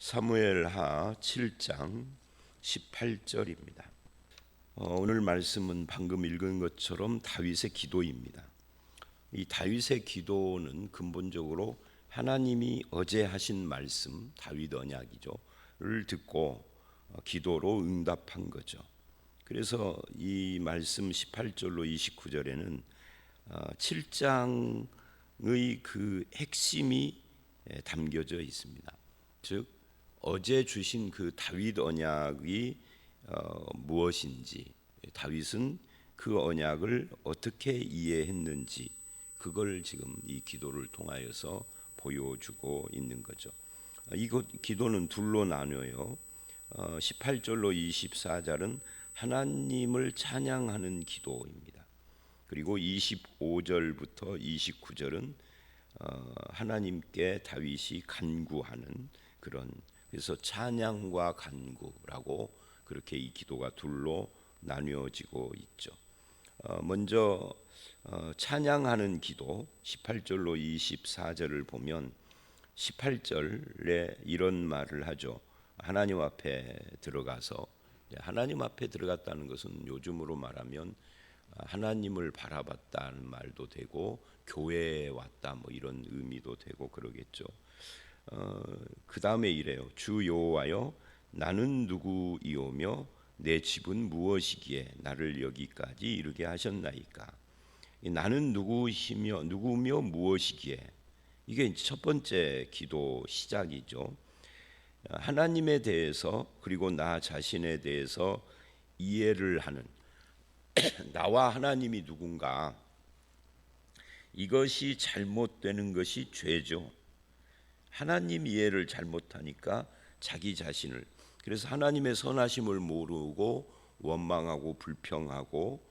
사무엘하 7장 18절입니다. 오늘 말씀은 방금 읽은 것처럼 다윗의 기도입니다. 이 다윗의 기도는 근본적으로 하나님이 어제 하신 말씀, 다윗 언약이죠,를 듣고 기도로 응답한 거죠. 그래서 이 말씀 18절로 29절에는 7장의 그 핵심이 담겨져 있습니다. 즉 어제 주신 그 다윗 언약이 무엇인지, 다윗은 그 언약을 어떻게 이해했는지, 그걸 지금 이 기도를 통하여서 보여주고 있는 거죠. 이 기도는 둘로 나뉘어요. 18절로 24절은 하나님을 찬양하는 기도입니다. 그리고 25절부터 29절은 하나님께 다윗이 간구하는 그런, 그래서 찬양과 간구라고 그렇게 이 기도가 둘로 나뉘어지고 있죠. 먼저 찬양하는 기도 18절로 24절을 보면 18절에 이런 말을 하죠. 하나님 앞에 들어가서, 하나님 앞에 들어갔다는 것은 요즘으로 말하면 하나님을 바라봤다는 말도 되고 교회에 왔다 뭐 이런 의미도 되고 그러겠죠. 그 다음에 이래요. 주 여호와여, 나는 누구이오며 내 집은 무엇이기에 나를 여기까지 이르게 하셨나이까. 나는 누구며 무엇이기에, 이게 첫 번째 기도 시작이죠. 하나님에 대해서 그리고 나 자신에 대해서 이해를 하는 나와 하나님이 누군가, 이것이 잘못되는 것이 죄죠. 하나님 이해를 잘못하니까 자기 자신을, 그래서 하나님의 선하심을 모르고 원망하고 불평하고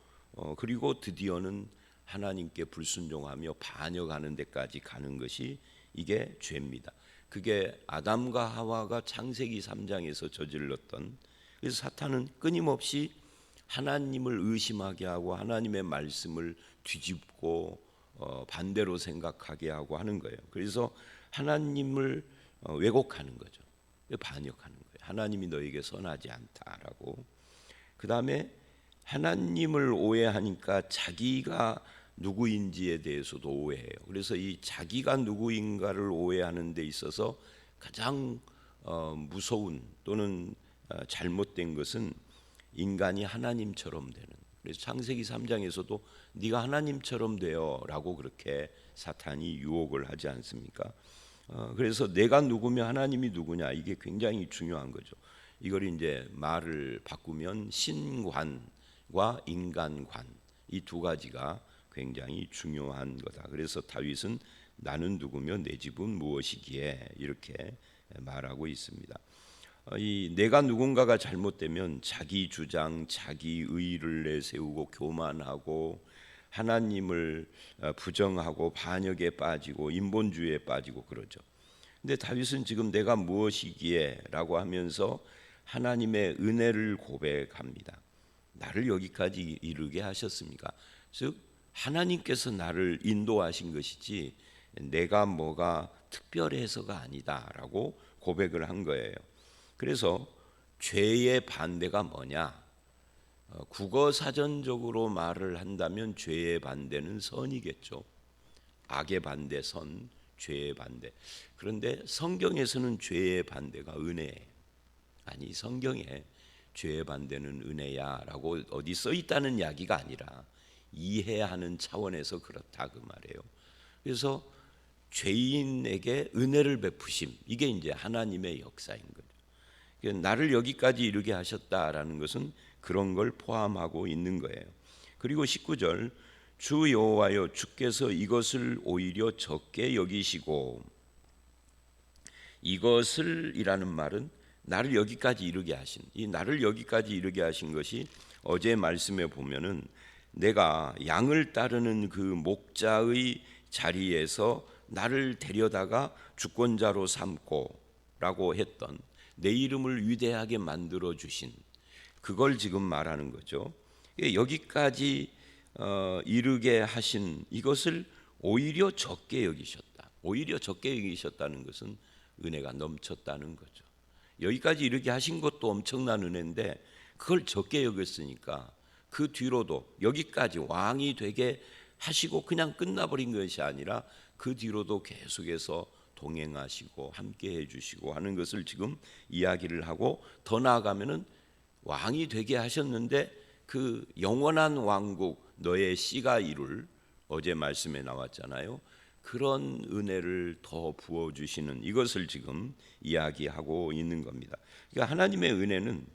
그리고 드디어는 하나님께 불순종하며 반역하는 데까지 가는 것이 이게 죄입니다. 그게 아담과 하와가 창세기 3장에서 저질렀던, 그래서 사탄은 끊임없이 하나님을 의심하게 하고 하나님의 말씀을 뒤집고 반대로 생각하게 하고 하는 거예요. 그래서 하나님을 왜곡하는 거죠. 반역하는 거예요. 하나님이 너에게 선하지 않다라고. 그 다음에 하나님을 오해하니까 자기가 누구인지에 대해서도 오해해요. 그래서 이 자기가 누구인가를 오해하는 데 있어서 가장 무서운 또는 잘못된 것은 인간이 하나님처럼 되는. 그래서 창세기 3장에서도 네가 하나님처럼 되어라고 그렇게 사탄이 유혹을 하지 않습니까? 그래서 내가 누구며 하나님이 누구냐, 이게 굉장히 중요한 거죠. 이걸 이제 말을 바꾸면 신관과 인간관, 이 두 가지가 굉장히 중요한 거다. 그래서 다윗은 나는 누구며 내 집은 무엇이기에 이렇게 말하고 있습니다. 이 내가 누군가가 잘못되면 자기 주장, 자기 의의를 내세우고 교만하고 하나님을 부정하고 반역에 빠지고 인본주의에 빠지고 그러죠. 근데 다윗은 지금 내가 무엇이기에 라고 하면서 하나님의 은혜를 고백합니다. 나를 여기까지 이르게 하셨습니까? 즉 하나님께서 나를 인도하신 것이지 내가 뭐가 특별해서가 아니다라고 고백을 한 거예요. 그래서 죄의 반대가 뭐냐? 국어 사전적으로 말을 한다면 죄의 반대는 선이겠죠. 악의 반대 선, 죄의 반대. 그런데 성경에서는 죄의 반대가 은혜예요. 아니, 성경에 죄의 반대는 은혜야라고 어디 써 있다는 이야기가 아니라 이해하는 차원에서 그렇다 그 말이에요. 그래서 죄인에게 은혜를 베푸심, 이게 이제 하나님의 역사인 거죠. 나를 여기까지 이르게 하셨다라는 것은 그런 걸 포함하고 있는 거예요. 그리고 19절, 주 여호와여, 주께서 이것을 오히려 적게 여기시고, 이것을 이라는 말은 나를 여기까지 이르게 하신, 이 나를 여기까지 이르게 하신 것이 어제 말씀에 보면은 내가 양을 따르는 그 목자의 자리에서 나를 데려다가 주권자로 삼고 라고 했던, 내 이름을 위대하게 만들어 주신, 그걸 지금 말하는 거죠. 여기까지 이르게 하신 이것을 오히려 적게 여기셨다. 오히려 적게 여기셨다는 것은 은혜가 넘쳤다는 거죠. 여기까지 이르게 하신 것도 엄청난 은혜인데 그걸 적게 여겼으니까 그 뒤로도 여기까지 왕이 되게 하시고 그냥 끝나버린 것이 아니라 그 뒤로도 계속해서 동행하시고 함께 해주시고 하는 것을 지금 이야기를 하고, 더 나아가면은 왕이 되게 하셨는데 그 영원한 왕국 너의 씨가 이룰, 어제 말씀에 나왔잖아요. 그런 은혜를 더 부어주시는, 이것을 지금 이야기하고 있는 겁니다. 그러니까 하나님의 은혜는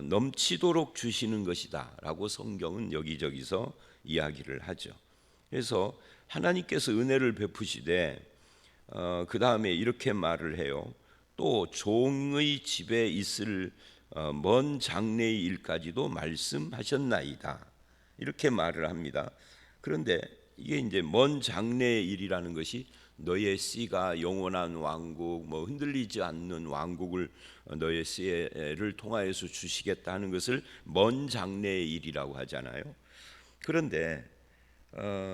넘치도록 주시는 것이다 라고 성경은 여기저기서 이야기를 하죠. 그래서 하나님께서 은혜를 베푸시되 그 다음에 이렇게 말을 해요. 또 종의 집에 있을 먼 장래의 일까지도 말씀하셨나이다, 이렇게 말을 합니다. 그런데 이게 이제 먼 장래의 일이라는 것이 너의 씨가 영원한 왕국, 뭐 흔들리지 않는 왕국을 너의 씨를 통하여서 주시겠다 하는 것을 먼 장래의 일이라고 하잖아요. 그런데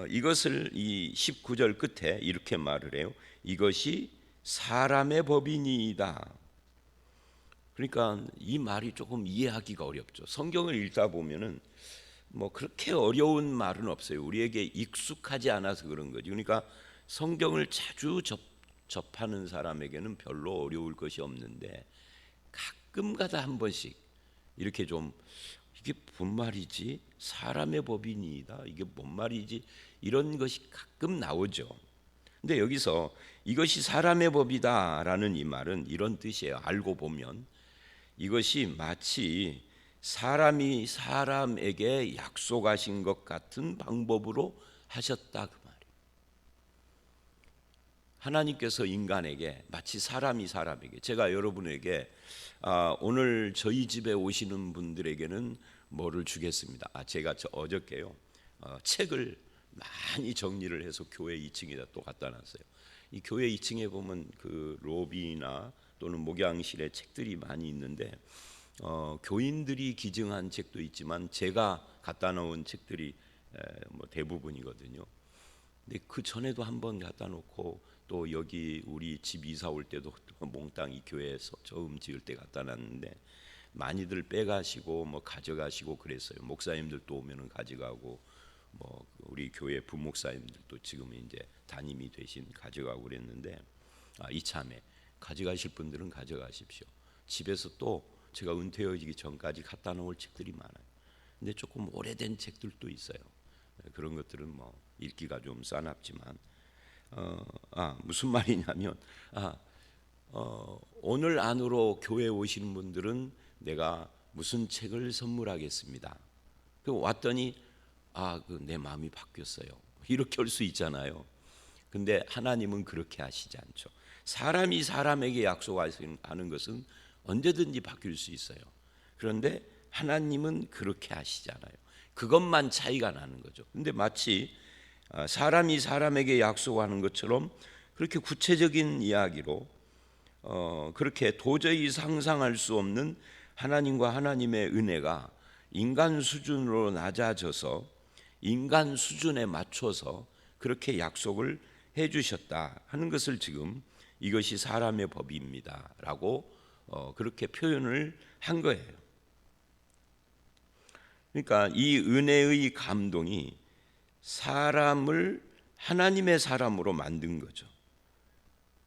이것을 이 19절 끝에 이렇게 말을 해요. 이것이 사람의 법이니이다. 그러니까 이 말이 조금 이해하기가 어렵죠. 성경을 읽다 보면은 뭐 그렇게 어려운 말은 없어요. 우리에게 익숙하지 않아서 그런 거죠. 그러니까 성경을 자주 접하는 사람에게는 별로 어려울 것이 없는데, 가끔가다 한 번씩 이렇게 좀 이게 뭔 말이지? 사람의 법이니이다. 이게 뭔 말이지? 이런 것이 가끔 나오죠. 근데 여기서 이것이 사람의 법이다라는 이 말은 이런 뜻이에요. 알고 보면 이것이 마치 사람이 사람에게 약속하신 것 같은 방법으로 하셨다, 그 말이에요. 하나님께서 인간에게 마치 사람이 사람에게, 제가 여러분에게 오늘 저희 집에 오시는 분들에게는 뭐를 주겠습니다. 제가 어저께요 책을 많이 정리를 해서 교회 2층에다 또 갖다 놨어요. 이 교회 2층에 보면 그 로비나 또는 목양실에 책들이 많이 있는데 교인들이 기증한 책도 있지만 제가 갖다 놓은 책들이 뭐 대부분이거든요. 근데 그 전에도 한번 갖다 놓고 또 여기 우리 집 이사 올 때도 몽땅 이 교회에서 처음 지을 때 갖다 놨는데 많이들 빼가시고 뭐 가져가시고 그랬어요. 목사님들도 오면은 가져가고, 뭐 우리 교회 부목사님들도 지금 이제 담임이 되신 가져가고 그랬는데 이참에 가져가실 분들은 가져가십시오. 집에서 또 제가 은퇴하기 전까지 갖다 놓을 책들이 많아요. 근데 조금 오래된 책들도 있어요. 그런 것들은 뭐 읽기가 좀 싸납지만 무슨 말이냐면 오늘 안으로 교회 오시는 분들은 내가 무슨 책을 선물하겠습니다. 그 왔더니 내 마음이 바뀌었어요. 이렇게 할 수 있잖아요. 근데 하나님은 그렇게 하시지 않죠. 사람이 사람에게 약속하는 것은 언제든지 바뀔 수 있어요. 그런데 하나님은 그렇게 하시잖아요. 그것만 차이가 나는 거죠. 근데 마치 사람이 사람에게 약속하는 것처럼 그렇게 구체적인 이야기로 그렇게 도저히 상상할 수 없는 하나님과 하나님의 은혜가 인간 수준으로 낮아져서 인간 수준에 맞춰서 그렇게 약속을 해주셨다 하는 것을 지금 이것이 사람의 법입니다 라고 그렇게 표현을 한 거예요. 그러니까 이 은혜의 감동이 사람을 하나님의 사람으로 만든 거죠.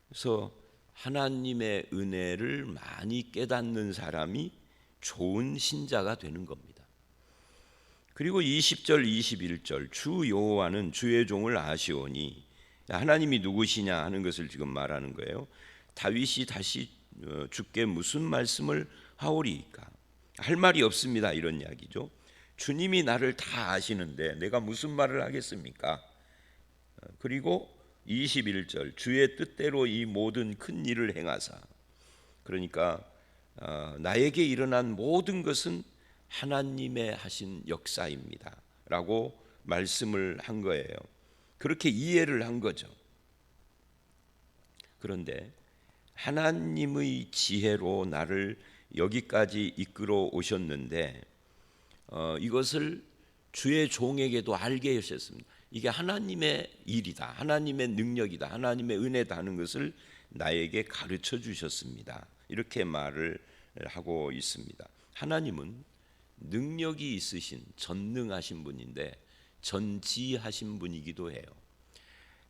그래서 하나님의 은혜를 많이 깨닫는 사람이 좋은 신자가 되는 겁니다. 그리고 20절 21절 주 여호와는 주의 종을 아시오니, 하나님이 누구시냐 하는 것을 지금 말하는 거예요. 다윗이 다시 주께 무슨 말씀을 하오리이까? 할 말이 없습니다, 이런 이야기죠. 주님이 나를 다 아시는데 내가 무슨 말을 하겠습니까? 그리고 21절 주의 뜻대로 이 모든 큰 일을 행하사, 그러니까 나에게 일어난 모든 것은 하나님의 하신 역사입니다 라고 말씀을 한 거예요. 그렇게 이해를 한 거죠. 그런데 하나님의 지혜로 나를 여기까지 이끌어 오셨는데 이것을 주의 종에게도 알게 하셨습니다. 이게 하나님의 일이다, 하나님의 능력이다, 하나님의 은혜다 하는 것을 나에게 가르쳐 주셨습니다. 이렇게 말을 하고 있습니다. 하나님은 능력이 있으신 전능하신 분인데 전지하신 분이기도 해요.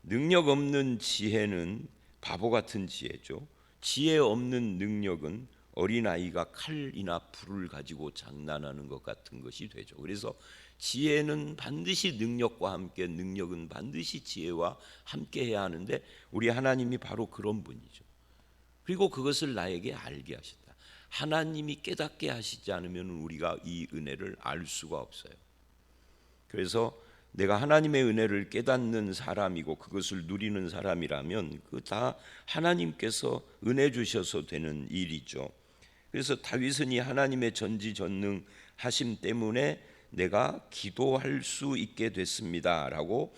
능력 없는 지혜는 바보 같은 지혜죠. 지혜 없는 능력은 어린아이가 칼이나 불을 가지고 장난하는 것 같은 것이 되죠. 그래서 지혜는 반드시 능력과 함께, 능력은 반드시 지혜와 함께 해야 하는데 우리 하나님이 바로 그런 분이죠. 그리고 그것을 나에게 알게 하셨다. 하나님이 깨닫게 하시지 않으면 우리가 이 은혜를 알 수가 없어요. 그래서 내가 하나님의 은혜를 깨닫는 사람이고 그것을 누리는 사람이라면 그 다 하나님께서 은혜 주셔서 되는 일이죠. 그래서 다윗은 이 하나님의 전지전능하심 때문에 내가 기도할 수 있게 됐습니다라고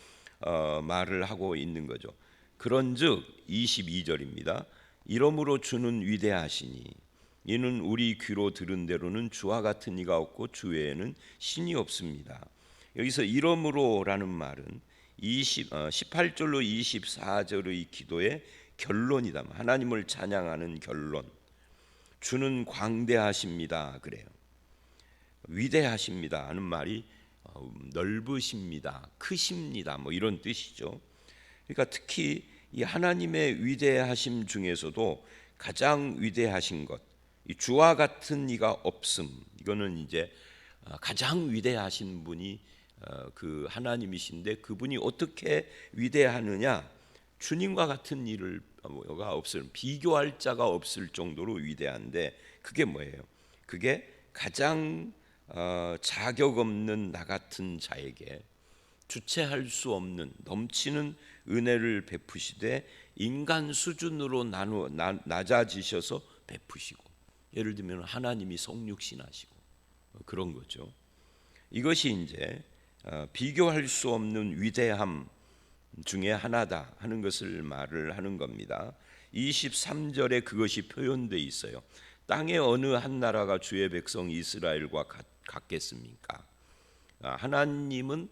말을 하고 있는 거죠. 그런즉 22절입니다. 이러므로 주는 위대하시니 이는 우리 귀로 들은 대로는 주와 같은 이가 없고 주 외에는 신이 없습니다. 여기서 이러므로라는 말은 18절로 24절의 기도의 결론이다. 하나님을 찬양하는 결론. 주는 광대하십니다. 그래요. 위대하십니다 하는 말이 넓으십니다, 크십니다, 뭐 이런 뜻이죠. 그러니까 특히 이 하나님의 위대하심 중에서도 가장 위대하신 것, 이 주와 같은 이가 없음. 이거는 이제 가장 위대하신 분이 그 하나님이신데 그분이 어떻게 위대하느냐? 주님과 같은 일을 없을, 비교할 자가 없을 정도로 위대한데 그게 뭐예요? 그게 가장 자격 없는 나 같은 자에게 주체할 수 없는 넘치는 은혜를 베푸시되 인간 수준으로 낮아지셔서 베푸시고, 예를 들면 하나님이 성육신하시고 그런 거죠. 이것이 이제 비교할 수 없는 위대함 중에 하나다 하는 것을 말을 하는 겁니다. 23절에 그것이 표현되어 있어요. 땅의 어느 한 나라가 주의 백성 이스라엘과 같겠습니까? 하나님은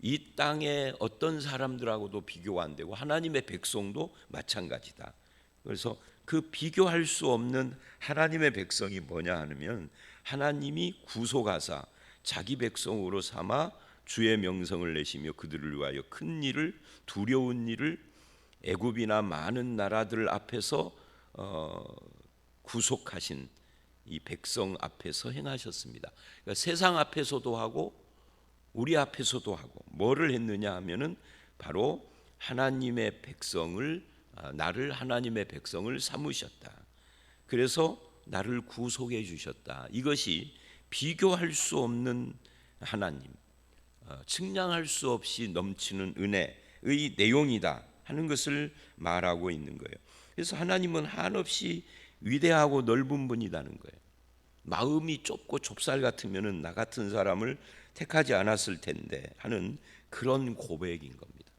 이 땅의 어떤 사람들하고도 비교가 안 되고 하나님의 백성도 마찬가지다. 그래서 그 비교할 수 없는 하나님의 백성이 뭐냐 하면 하나님이 구속하사 자기 백성으로 삼아 주의 명성을 내시며 그들을 위하여 큰 일을, 두려운 일을 애굽이나 많은 나라들 앞에서 구속하신 이 백성 앞에서 행하셨습니다. 그러니까 세상 앞에서도 하고 우리 앞에서도 하고 뭐를 했느냐 하면은 바로 하나님의 백성을, 나를 하나님의 백성을 삼으셨다. 그래서 나를 구속해 주셨다. 이것이 비교할 수 없는 하나님, 측량할 수 없이 넘치는 은혜의 내용이다 하는 것을 말하고 있는 거예요. 그래서 하나님은 한없이 위대하고 넓은 분이라는 거예요. 마음이 좁고 좁쌀 같으면은 나 같은 사람을 택하지 않았을 텐데 하는 그런 고백인 겁니다.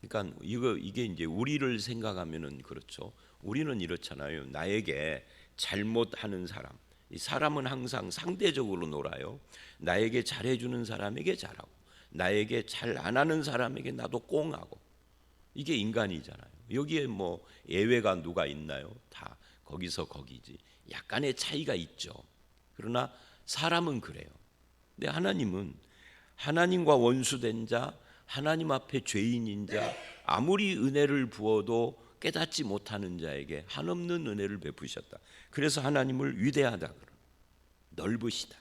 그러니까 이게 이제 우리를 생각하면은 그렇죠. 우리는 이렇잖아요. 나에게 잘못하는 사람, 이 사람은 항상 상대적으로 놀아요. 나에게 잘해주는 사람에게 잘하고, 나에게 잘 안 하는 사람에게 나도 꽁하고, 이게 인간이잖아요. 여기에 뭐 예외가 누가 있나요? 다 거기서 거기지. 약간의 차이가 있죠. 그러나 사람은 그래요. 근데 하나님은 하나님과 원수된 자, 하나님 앞에 죄인인 자, 아무리 은혜를 부어도 깨닫지 못하는 자에게 한없는 은혜를 베푸셨다. 그래서 하나님을 위대하다, 넓으시다,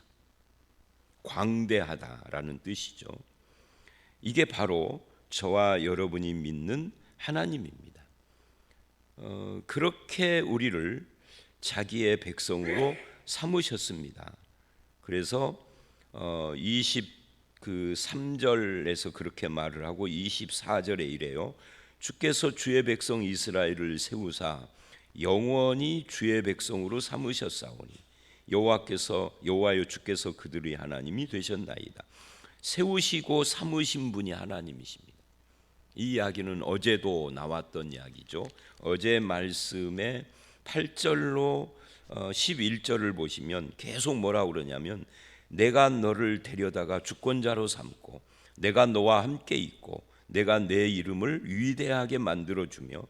광대하다라는 뜻이죠. 이게 바로 저와 여러분이 믿는 하나님입니다. 그렇게 우리를 자기의 백성으로 삼으셨습니다. 그래서 23절에서 그렇게 말을 하고 24절에 이래요. 주께서 주의 백성 이스라엘을 세우사 영원히 주의 백성으로 삼으셨사오니 여호와여 주께서 그들의 하나님이 되셨나이다. 세우시고 삼으신 분이 하나님이십니다. 이 이야기는 어제도 나왔던 이야기죠. 어제 말씀에 8절로 11절을 보시면 계속 뭐라 그러냐면 내가 너를 데려다가 주권자로 삼고 내가 너와 함께 있고 내가 내 이름을 위대하게 만들어주며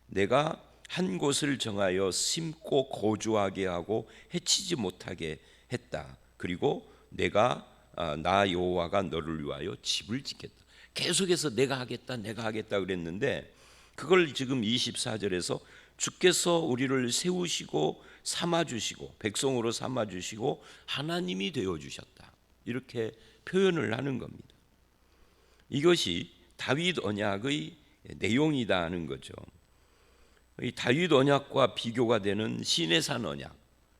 내가 한 곳을 정하여 심고 거주하게 하고 해치지 못하게 했다. 그리고 나 여호와가 너를 위하여 집을 짓겠다. 계속해서 내가 하겠다 그랬는데 그걸 지금 24절에서 주께서 우리를 세우시고 삼아주시고 백성으로 삼아주시고 하나님이 되어주셨다. 이렇게 표현을 하는 겁니다. 이것이 다윗 언약의 내용이다 하는 거죠. 이 다윗 언약과 비교가 되는 시내산 언약,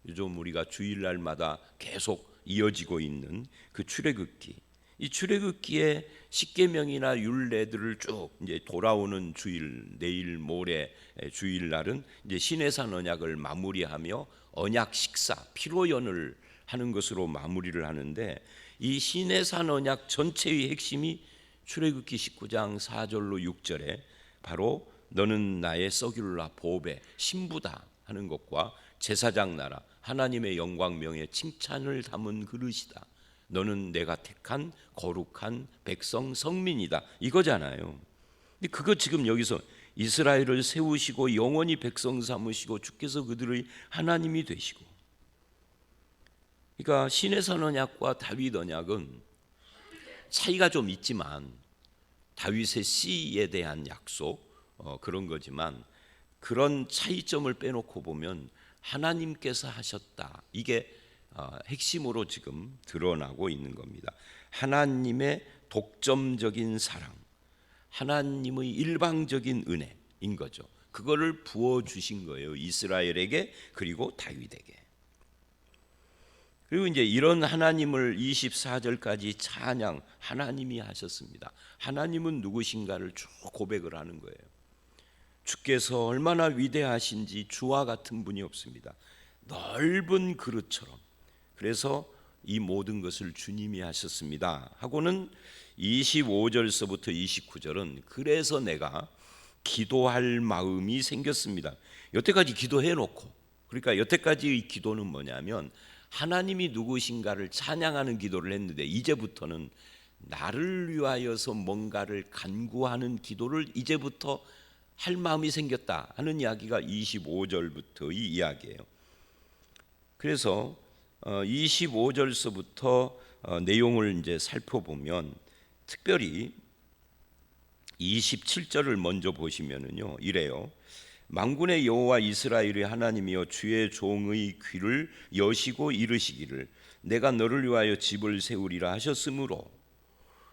요즘 우리가 주일날마다 계속 이어지고 있는 그 출애굽기, 이 출애굽기의 십계명이나 율례들을 쭉 이제 돌아오는 주일, 내일 모레 주일날은 이제 시내산 언약을 마무리하며 언약 식사, 피로연을 하는 것으로 마무리를 하는데, 이 시내산 언약 전체의 핵심이 출애굽기 19장 4절로 6절에 바로 너는 나의 서귤라 보배 신부다 하는 것과 제사장 나라 하나님의 영광 명예 칭찬을 담은 그릇이다. 너는 내가 택한 거룩한 백성 성민이다 이거잖아요. 근데 그거 지금 여기서 이스라엘을 세우시고 영원히 백성 삼으시고 주께서 그들의 하나님이 되시고, 그러니까 시내산 언약과 다윗 언약은 차이가 좀 있지만 다윗의 씨에 대한 약속 그런 거지만, 그런 차이점을 빼놓고 보면 하나님께서 하셨다. 이게 핵심으로 지금 드러나고 있는 겁니다. 하나님의 독점적인 사랑, 하나님의 일방적인 은혜인 거죠. 그거를 부어주신 거예요. 이스라엘에게 그리고 다윗에게. 그리고 이제 이런 하나님을 24절까지 찬양, 하나님이 하셨습니다. 하나님은 누구신가를 쭉 고백을 하는 거예요. 주께서 얼마나 위대하신지 주와 같은 분이 없습니다. 넓은 그릇처럼. 그래서 이 모든 것을 주님이 하셨습니다 하고는 25절서부터 29절은 그래서 내가 기도할 마음이 생겼습니다. 여태까지 기도해 놓고, 그러니까 여태까지의 기도는 뭐냐면 하나님이 누구신가를 찬양하는 기도를 했는데, 이제부터는 나를 위하여서 뭔가를 간구하는 기도를 이제부터 할 마음이 생겼다 하는 이야기가 25절부터의 이야기예요. 그래서 25절서부터 내용을 이제 살펴보면, 특별히 27절을 먼저 보시면은요, 이래요. 만군의 여호와 이스라엘의 하나님이여 주의 종의 귀를 여시고 이르시기를 내가 너를 위하여 집을 세우리라 하셨으므로,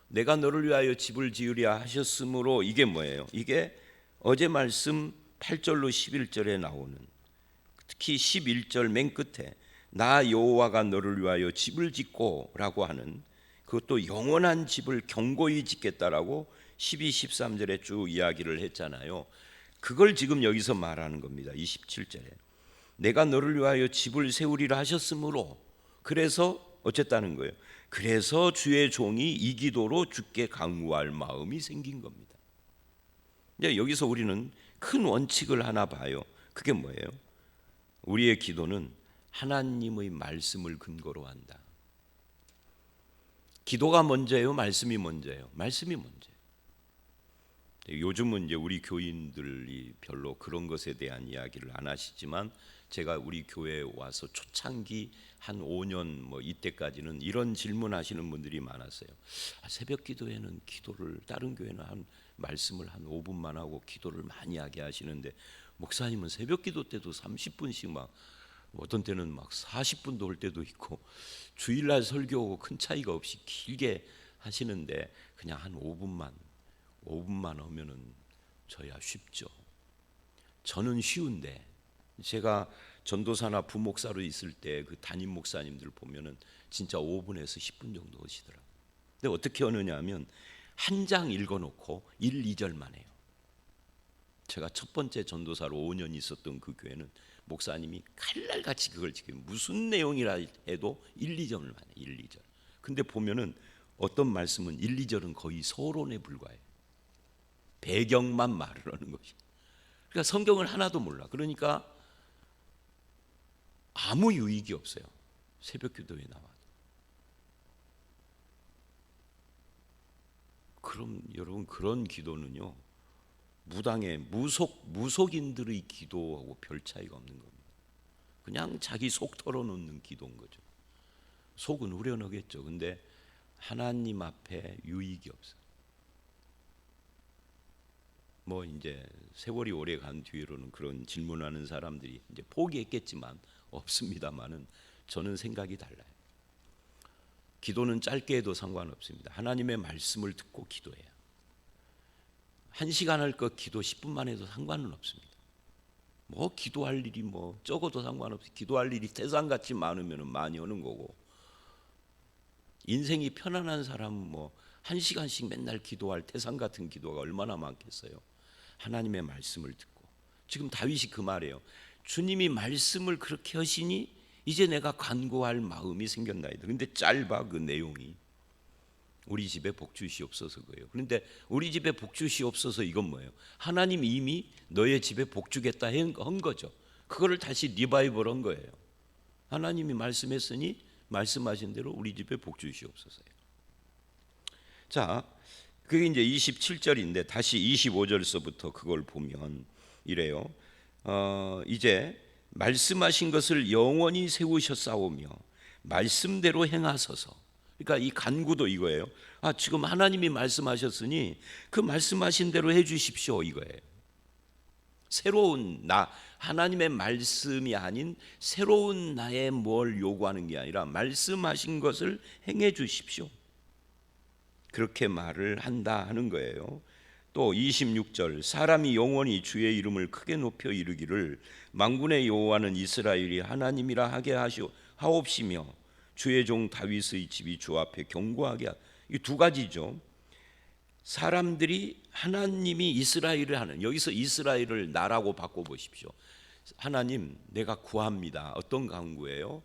내가 너를 위하여 집을 지으리라 하셨으므로, 이게 뭐예요? 이게 어제 말씀 8절로 11절에 나오는, 특히 11절 맨 끝에 나 여호와가 너를 위하여 집을 짓고 라고 하는, 그것도 영원한 집을 견고히 짓겠다라고 12, 13절에 쭉 이야기를 했잖아요. 그걸 지금 여기서 말하는 겁니다. 27절에 내가 너를 위하여 집을 세우리라 하셨으므로, 그래서 어쨌다는 거예요. 그래서 주의 종이 이 기도로 주께 간구할 마음이 생긴 겁니다. 이제 여기서 우리는 큰 원칙을 하나 봐요. 그게 뭐예요? 우리의 기도는 하나님의 말씀을 근거로 한다. 기도가 먼저예요? 말씀이 먼저예요? 말씀이 먼저예요. 요즘은 이제 우리 교인들이 별로 그런 것에 대한 이야기를 안 하시지만, 제가 우리 교회에 와서 초창기 한 5년 뭐 이때까지는 이런 질문하시는 분들이 많았어요. 새벽 기도에는 기도를, 다른 교회는 한 말씀을 한 5분만 하고 기도를 많이 하게 하시는데, 목사님은 새벽 기도 때도 30분씩 막, 어떤 때는 막 40분도 올 때도 있고, 주일날 설교하고 큰 차이가 없이 길게 하시는데 그냥 한 5분만 하면은 저야 쉽죠. 저는 쉬운데, 제가 전도사나 부목사로 있을 때 그 담임 목사님들 보면은 진짜 5분에서 10분 정도 하시더라고요. 근데 어떻게 하느냐 하면 한 장 읽어놓고 1, 2절만 해요. 제가 첫 번째 전도사로 5년 있었던 그 교회는 목사님이 칼날같이 그걸 지금 무슨 내용이라 해도 1, 2절만 해요. 1, 2절. 근데 보면은 어떤 말씀은 1, 2절은 거의 서론에 불과해요. 배경만 말을 하는 것이. 그러니까 성경을 하나도 몰라. 그러니까 아무 유익이 없어요. 새벽 기도에 나와도. 그럼 여러분, 그런 기도는요, 무당의 무속인들의 기도하고 별 차이가 없는 겁니다. 그냥 자기 속 털어놓는 기도인 거죠. 속은 후련하겠죠. 근데 하나님 앞에 유익이 없어. 뭐 이제 세월이 오래 간 뒤로는 그런 질문하는 사람들이 이제 포기했겠지만 없습니다만은 저는 생각이 달라요. 기도는 짧게 해도 상관없습니다. 하나님의 말씀을 듣고 기도해야. 1시간 할 것 기도 10분만 해도 상관은 없습니다. 뭐 기도할 일이 뭐 적어도 상관없어요. 기도할 일이 태산같이 많으면 많이 오는 거고, 인생이 편안한 사람은 뭐 1시간씩 맨날 기도할 태산 같은 기도가 얼마나 많겠어요. 하나님의 말씀을 듣고. 지금 다윗이 그 말이에요. 주님이 말씀을 그렇게 하시니 이제 내가 간구할 마음이 생겼나이다. 근데 짧아 그 내용이. 우리 집에 복 주시옵소서 그예요. 그런데 우리 집에 복 주시옵소서 이건 뭐예요? 하나님 이미 너의 집에 복 주겠다 한 거죠. 그거를 다시 리바이벌한 거예요. 하나님이 말씀했으니 말씀하신 대로 우리 집에 복 주시옵소서예요. 자, 그게 이제 27절인데 다시 25절서부터 그걸 보면 이래요. 이제 말씀하신 것을 영원히 세우셨사오며 말씀대로 행하소서. 그러니까 이 간구도 이거예요. 지금 하나님이 말씀하셨으니 그 말씀하신 대로 해 주십시오 이거예요. 새로운 나, 하나님의 말씀이 아닌 새로운 나에 뭘 요구하는 게 아니라 말씀하신 것을 행해 주십시오. 그렇게 말을 한다 하는 거예요. 또 26절 사람이 영원히 주의 이름을 크게 높여 이르기를 만군의 여호와는 이스라엘이 하나님이라 하게 하옵시며 주의 종 다윗의 집이 주 앞에 견고하게 이 두 가지죠. 사람들이 하나님이 이스라엘을 하는, 여기서 이스라엘을 나라고 바꿔보십시오. 하나님 내가 구합니다. 어떤 간구예요?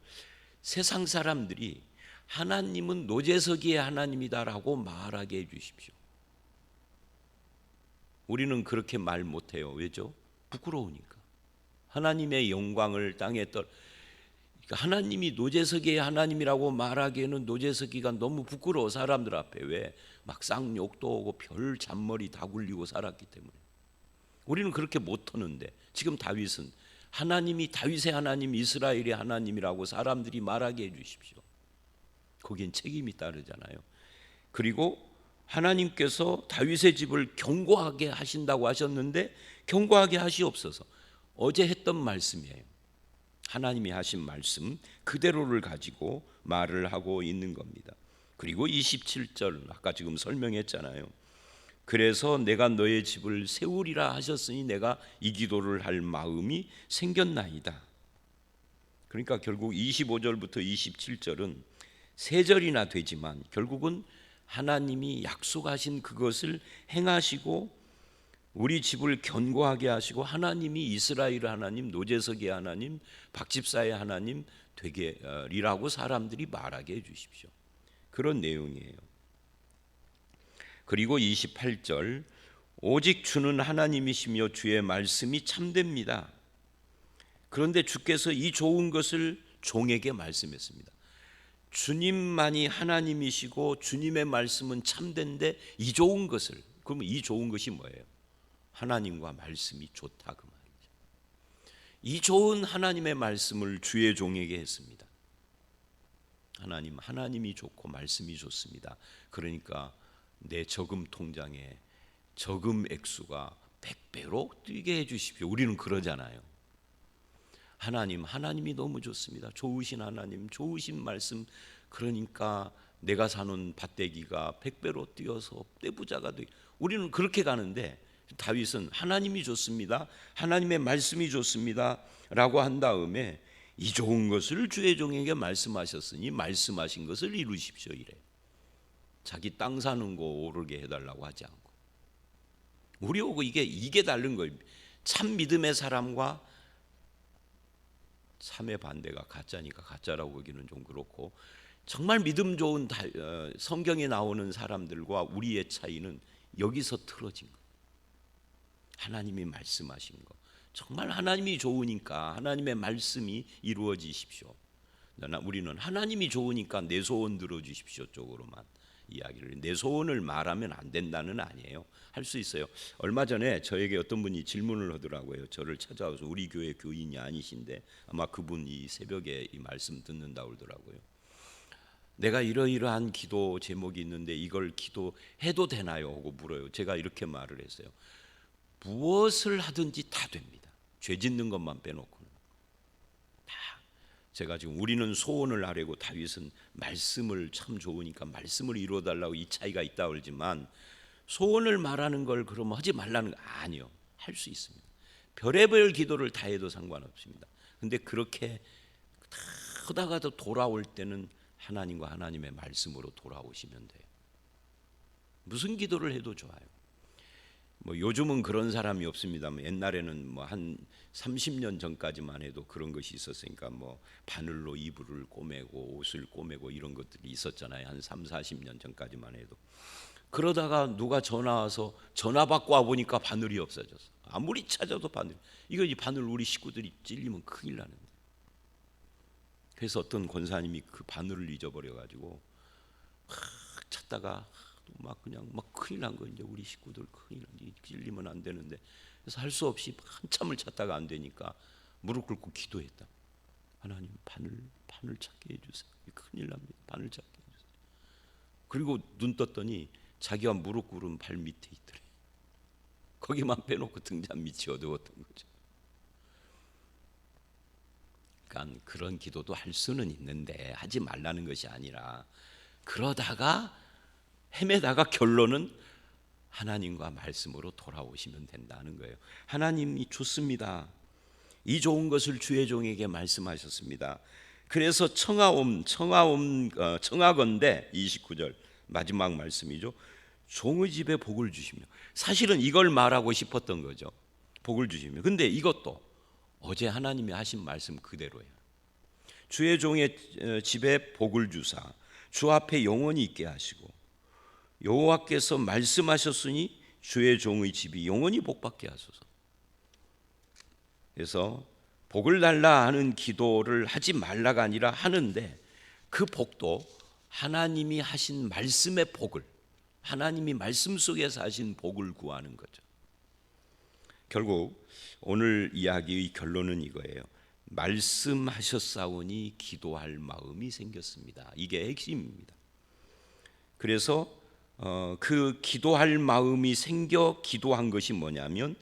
세상 사람들이 하나님은 노재석이의 하나님이다라고 말하게 해주십시오. 우리는 그렇게 말 못해요. 왜죠? 부끄러우니까. 하나님의 영광을 땅에 하나님이 노재석이의 하나님이라고 말하기에는 노재석이가 너무 부끄러워 사람들 앞에. 왜? 막 쌍욕도 오고 별 잔머리 다 굴리고 살았기 때문에. 우리는 그렇게 못하는데 지금 다윗은 하나님이 다윗의 하나님 이스라엘의 하나님이라고 사람들이 말하게 해주십시오. 거기엔 책임이 따르잖아요. 그리고 하나님께서 다윗의 집을 견고하게 하신다고 하셨는데 견고하게 하시옵소서. 어제 했던 말씀이에요. 하나님이 하신 말씀 그대로를 가지고 말을 하고 있는 겁니다. 그리고 27절 아까 지금 설명했잖아요. 그래서 내가 너의 집을 세우리라 하셨으니 내가 이 기도를 할 마음이 생겼나이다. 그러니까 결국 25절부터 27절은 세 절이나 되지만 결국은 하나님이 약속하신 그것을 행하시고 우리 집을 견고하게 하시고 하나님이 이스라엘 하나님, 노재석의 하나님, 박집사의 하나님 되게리라고 사람들이 말하게 해주십시오. 그런 내용이에요. 그리고 28절 오직 주는 하나님이시며 주의 말씀이 참됩니다. 그런데 주께서 이 좋은 것을 종에게 말씀했습니다. 주님만이 하나님이시고 주님의 말씀은 참된데 이 좋은 것을, 그러면 이 좋은 것이 뭐예요? 하나님과 말씀이 좋다 그 말이죠. 이 좋은 하나님의 말씀을 주의 종에게 했습니다. 하나님이 좋고 말씀이 좋습니다. 그러니까 내 저금 통장에 저금 액수가 100배로 뛰게 해주십시오. 우리는 그러잖아요. 하나님이 너무 좋습니다. 좋으신 하나님, 좋으신 말씀. 그러니까 내가 사는 밭대기가 100배로 뛰어서 떼부자가 되고. 우리는 그렇게 가는데 다윗은 하나님이 좋습니다. 하나님의 말씀이 좋습니다. 라고 한 다음에 이 좋은 것을 주의 종에게 말씀하셨으니 말씀하신 것을 이루십시오 이래. 자기 땅 사는 거 오르게 해달라고 하지 않고. 우리하고 이게 다른 거예요. 참 믿음의 사람과 참의 반대가 가짜니까 가짜라고 하기는 좀 그렇고, 정말 믿음 좋은 성경에 나오는 사람들과 우리의 차이는 여기서 틀어진 거예요. 하나님이 말씀하신 거, 정말 하나님이 좋으니까 하나님의 말씀이 이루어지십시오. 우리는 하나님이 좋으니까 내 소원 들어주십시오 쪽으로만 이야기를. 내 소원을 말하면 안 된다는 아니에요. 할 수 있어요. 얼마 전에 저에게 어떤 분이 질문을 하더라고요. 저를 찾아와서 우리 교회 교인이 아니신데 아마 그분 이 새벽에 이 말씀 듣는다고 그러더라고요. 내가 이러이러한 기도 제목이 있는데 이걸 기도해도 되나요? 하고 물어요. 제가 이렇게 말을 했어요. 무엇을 하든지 다 됩니다. 죄 짓는 것만 빼놓고는 다. 제가 지금 우리는 소원을 하려고 다윗은 말씀을 참 좋으니까 말씀을 이루어달라고 이 차이가 있다 그러지만 소원을 말하는 걸 그러면 하지 말라는 거 아니요. 할 수 있습니다. 별의별 기도를 다 해도 상관없습니다. 근데 그렇게 다 하다가도 돌아올 때는 하나님과 하나님의 말씀으로 돌아오시면 돼요. 무슨 기도를 해도 좋아요. 뭐 요즘은 그런 사람이 없습니다. 옛날에는 뭐 한 30년 전까지만 해도 그런 것이 있었으니까 뭐 바늘로 이불을 꼬매고 옷을 꼬매고 이런 것들이 있었잖아요. 한 3, 40년 전까지만 해도. 그러다가 누가 전화 와서 전화 받고 와 보니까 바늘이 없어졌어. 아무리 찾아도 바늘. 이거 이 바늘 우리 식구들이 찔리면 큰일 나는데. 그래서 어떤 권사님이 그 바늘을 잊어버려 가지고 막 찾다가 막 그냥 막 큰일 난 거. 이제 우리 식구들 큰일 난, 찔리면 안 되는데. 그래서 할 수 없이 한참을 찾다가 안 되니까 무릎 꿇고 기도했다. 하나님 바늘 찾게 해주세요. 큰일 납니다. 바늘 찾게 해주세요. 그리고 눈 떴더니 자기가 무릎 꿇은 발 밑에 있더래. 거기만 빼놓고 등잔 밑이 어두웠던 거죠. 그러니까 그런 기도도 할 수는 있는데 하지 말라는 것이 아니라 그러다가 헤매다가 결론은 하나님과 말씀으로 돌아오시면 된다는 거예요. 하나님이 좋습니다. 이 좋은 것을 주의 종에게 말씀하셨습니다. 그래서 청하건대 29절 마지막 말씀이죠. 종의 집에 복을 주시며. 사실은 이걸 말하고 싶었던 거죠. 복을 주시며. 근데 이것도 어제 하나님이 하신 말씀 그대로예요. 주의 종의 집에 복을 주사 주 앞에 영원히 있게 하시고 여호와께서 말씀하셨으니 주의 종의 집이 영원히 복받게 하소서. 그래서 복을 달라 하는 기도를 하지 말라가 아니라 하는데 그 복도 하나님이 하신 말씀의 복을, 하나님이 말씀 속에서 하신 복을 구하는 거죠. 결국 오늘 이야기의 결론은 이거예요. 말씀하셨사오니 기도할 마음이 생겼습니다. 이게 핵심입니다. 그래서 그 기도할 마음이 생겨 기도한 것이 뭐냐면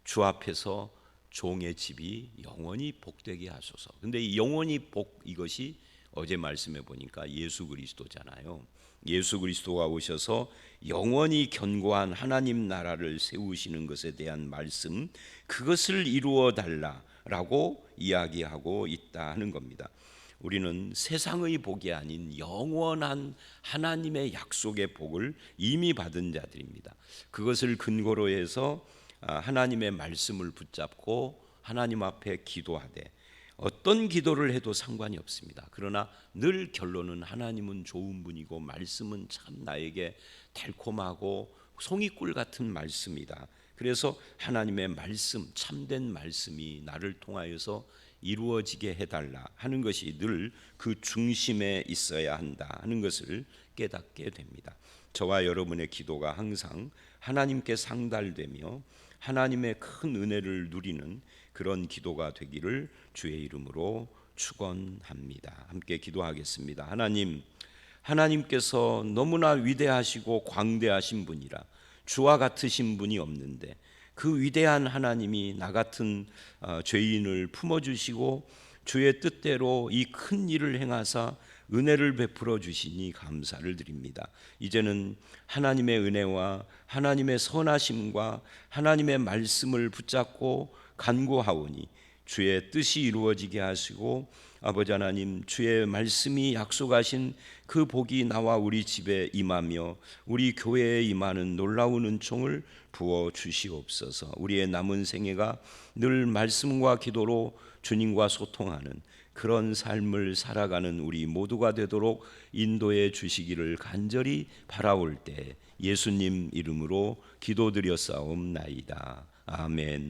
주 앞에서 종의 집이 영원히 복되게 하소서. 근데 이 영원히 복 이것이 어제 말씀해 보니까 예수 그리스도잖아요. 예수 그리스도가 오셔서 영원히 견고한 하나님 나라를 세우시는 것에 대한 말씀, 그것을 이루어 달라라고 이야기하고 있다 하는 겁니다. 우리는 세상의 복이 아닌 영원한 하나님의 약속의 복을 이미 받은 자들입니다. 그것을 근거로 해서 하나님의 말씀을 붙잡고 하나님 앞에 기도하되 어떤 기도를 해도 상관이 없습니다. 그러나 늘 결론은 하나님은 좋은 분이고 말씀은 참 나에게 달콤하고 송이꿀 같은 말씀이다. 그래서 하나님의 말씀, 참된 말씀이 나를 통하여서 이루어지게 해달라 하는 것이 늘 그 중심에 있어야 한다 하는 것을 깨닫게 됩니다. 저와 여러분의 기도가 항상 하나님께 상달되며 하나님의 큰 은혜를 누리는 그런 기도가 되기를 주의 이름으로 축원합니다. 함께 기도하겠습니다. 하나님께서 너무나 위대하시고 광대하신 분이라 주와 같으신 분이 없는데 그 위대한 하나님이 나 같은 죄인을 품어주시고 주의 뜻대로 이 큰 일을 행하사 은혜를 베풀어 주시니 감사를 드립니다. 이제는 하나님의 은혜와 하나님의 선하심과 하나님의 말씀을 붙잡고 간구하오니 주의 뜻이 이루어지게 하시고 아버지 하나님, 주의 말씀이 약속하신 그 복이 나와 우리 집에 임하며 우리 교회에 임하는 놀라운 은총을 부어 주시옵소서. 우리의 남은 생애가 늘 말씀과 기도로 주님과 소통하는 그런 삶을 살아가는 우리 모두가 되도록 인도해 주시기를 간절히 바라올 때 예수님 이름으로 기도드렸사옵나이다. 아멘.